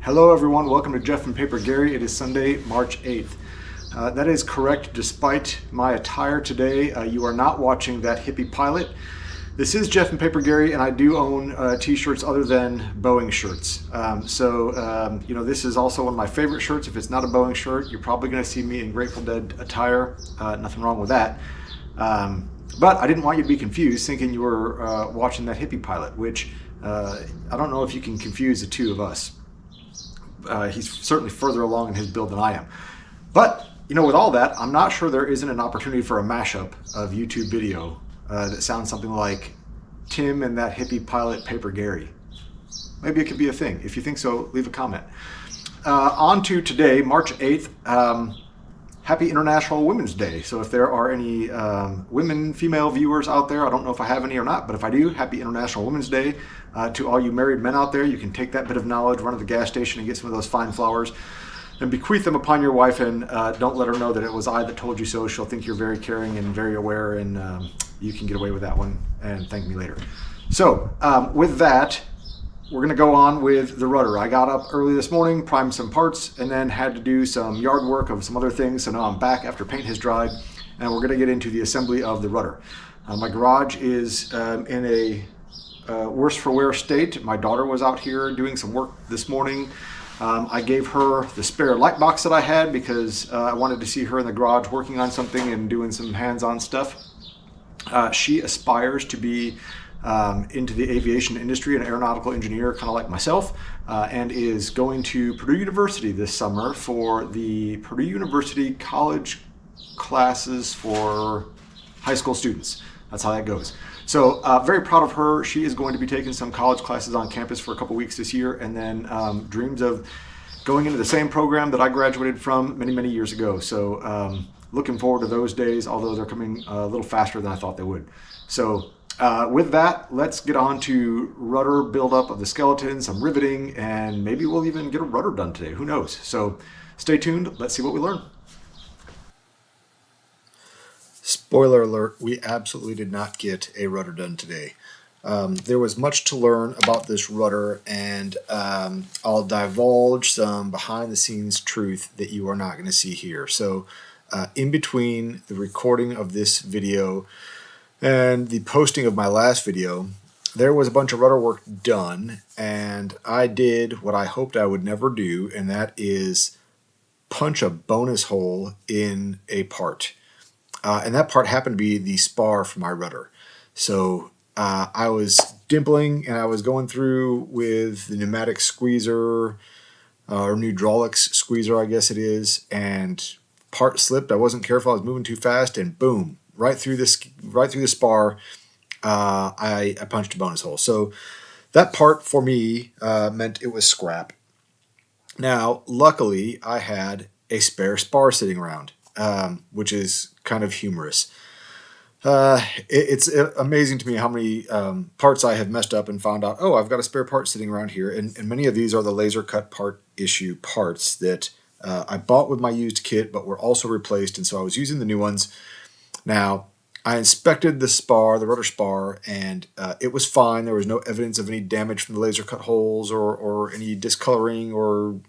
Hello everyone, welcome to Jeff and Paper Gary. It is Sunday, March 8th. That is correct despite my attire today. You are not watching that hippie pilot. This is Jeff and Paper Gary, and I do own t-shirts other than Boeing shirts. This is also one of my favorite shirts. If it's not a Boeing shirt, you're probably going to see me in Grateful Dead attire. Nothing wrong with that. But I didn't want you to be confused thinking you were watching that hippie pilot, which I don't know if you can confuse the two of us. He's certainly further along in his build than I am. But, with all that, I'm not sure there isn't an opportunity for a mashup of YouTube video that sounds something like Tim and that hippie pilot Paper Gary. Maybe it could be a thing. If you think so, leave a comment. On to today, March 8th. Happy International Women's Day. So if there are any female viewers out there, I don't know if I have any or not, but if I do, happy International Women's Day. To all you married men out there, you can take that bit of knowledge, run to the gas station and get some of those fine flowers and bequeath them upon your wife, and don't let her know that it was I that told you so. She'll think you're very caring and very aware, and you can get away with that one and thank me later. So with that, we're going to go on with the rudder. I got up early this morning, primed some parts, and then had to do some yard work of some other things. So now I'm back after paint has dried, and we're going to get into the assembly of the rudder. My garage is in a worse for wear state. My daughter was out here doing some work this morning. I gave her the spare light box that I had because I wanted to see her in the garage working on something and doing some hands-on stuff. She aspires to be into the aviation industry, an aeronautical engineer, kind of like myself, and is going to Purdue University this summer for the Purdue University college classes for high school students. That's how that goes. So very proud of her. She is going to be taking some college classes on campus for a couple weeks this year, and then dreams of going into the same program that I graduated from many, many years ago. So looking forward to those days, although they're coming a little faster than I thought they would. So with that, let's get on to rudder buildup of the skeleton, some riveting, and maybe we'll even get a rudder done today. Who knows? So stay tuned. Let's see what we learn. Spoiler alert, we absolutely did not get a rudder done today. There was much to learn about this rudder, and I'll divulge some behind-the-scenes truth that you are not going to see here. So in between the recording of this video and the posting of my last video, there was a bunch of rudder work done, and I did what I hoped I would never do, and that is punch a bonus hole in a part. And that part happened to be the spar for my rudder. So I was dimpling and I was going through with the pneumatic squeezer, or hydraulics squeezer I guess it is, and part slipped. I wasn't careful, I was moving too fast, and boom, right through the spar, I punched a bonus hole. So that part for me meant it was scrap. Now, luckily, I had a spare spar sitting around, which is kind of humorous. It's amazing to me how many parts I have messed up and found out, oh, I've got a spare part sitting around here. And many of these are the laser cut part issue parts that I bought with my used kit, but were also replaced. And so I was using the new ones. Now, I inspected the spar, the rudder spar, and it was fine. There was no evidence of any damage from the laser cut holes or any discoloring or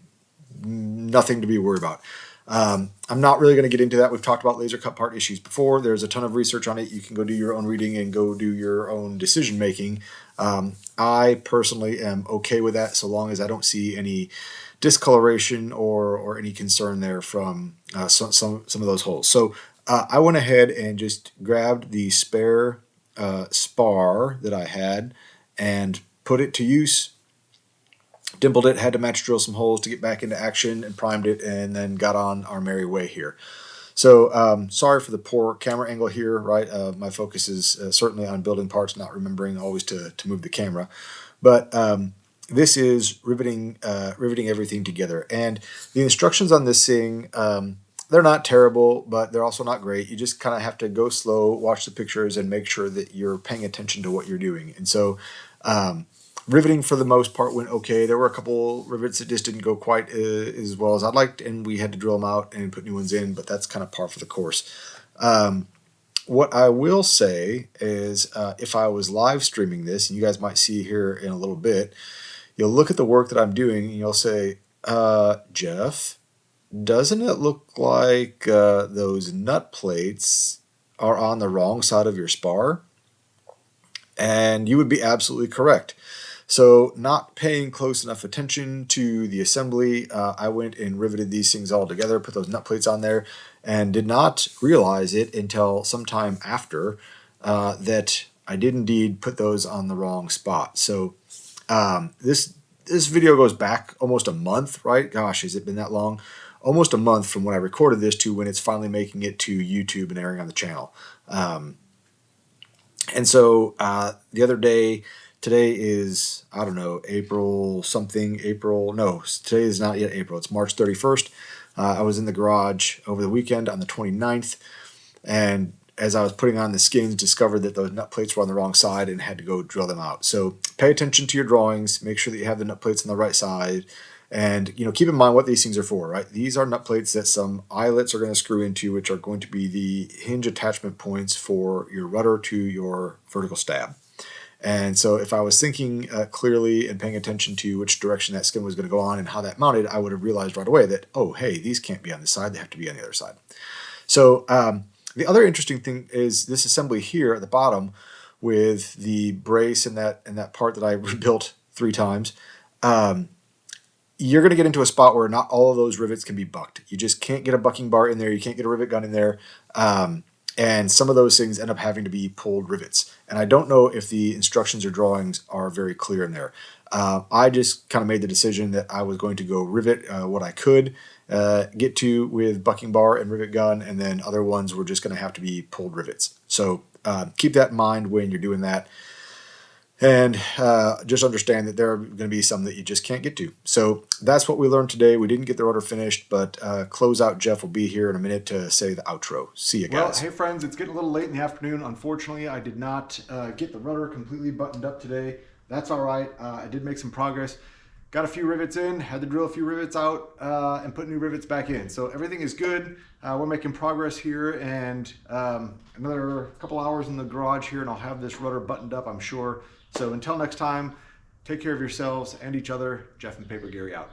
nothing to be worried about. I'm not really going to get into that. We've talked about laser cut part issues before. There's a ton of research on it. You can go do your own reading and go do your own decision making. I personally am okay with that so long as I don't see any discoloration or any concern there from some of those holes. So I went ahead and just grabbed the spare spar that I had and put it to use. Dimpled it, had to match drill some holes to get back into action, and primed it, and then got on our merry way here. So sorry for the poor camera angle here, right? My focus is certainly on building parts, not remembering always to move the camera. But this is riveting everything together. And the instructions on this thing, they're not terrible, but they're also not great. You just kind of have to go slow, watch the pictures, and make sure that you're paying attention to what you're doing. And so riveting for the most part went okay. There were a couple rivets that just didn't go quite as well as I'd liked, and we had to drill them out and put new ones in, but that's kind of par for the course. What I will say is if I was live streaming this, and you guys might see here in a little bit, you'll look at the work that I'm doing and you'll say, Jeff, doesn't it look like those nut plates are on the wrong side of your spar? And you would be absolutely correct. So, not paying close enough attention to the assembly, I went and riveted these things all together, put those nut plates on there, and did not realize it until sometime after that I did indeed put those on the wrong spot. So, this video goes back almost a month, right? Gosh, has it been that long? Almost a month from when I recorded this to when it's finally making it to YouTube and airing on the channel. And so the other day, today is, I don't know, April something, April, no, today is not yet April, it's March 31st. I was in the garage over the weekend on the 29th, and as I was putting on the skins, discovered that those nut plates were on the wrong side and had to go drill them out. So pay attention to your drawings, make sure that you have the nut plates on the right side, and keep in mind what these things are for, right? These are nut plates that some eyelets are going to screw into, which are going to be the hinge attachment points for your rudder to your vertical stab. And so if I was thinking clearly and paying attention to which direction that skin was going to go on and how that mounted, I would have realized right away that, oh, hey, these can't be on this side, they have to be on the other side. So the other interesting thing is this assembly here at the bottom with the brace and that part that I rebuilt 3 times. You're going to get into a spot where not all of those rivets can be bucked. You just can't get a bucking bar in there. You can't get a rivet gun in there. And some of those things end up having to be pulled rivets. And I don't know if the instructions or drawings are very clear in there. I just kind of made the decision that I was going to go rivet what I could get to with bucking bar and rivet gun, and then other ones were just going to have to be pulled rivets. So keep that in mind when you're doing that. And just understand that there are going to be some that you just can't get to. So that's what we learned today. We didn't get the rudder finished, but Closeout Jeff will be here in a minute to say the outro. See you guys. Well, hey friends, it's getting a little late in the afternoon. Unfortunately, I did not get the rudder completely buttoned up today. That's all right. I did make some progress. Got a few rivets in, had to drill a few rivets out and put new rivets back in. So everything is good. We're making progress here, and another couple hours in the garage here and I'll have this rudder buttoned up, I'm sure. So until next time, take care of yourselves and each other. Jeff and Paper Gary out.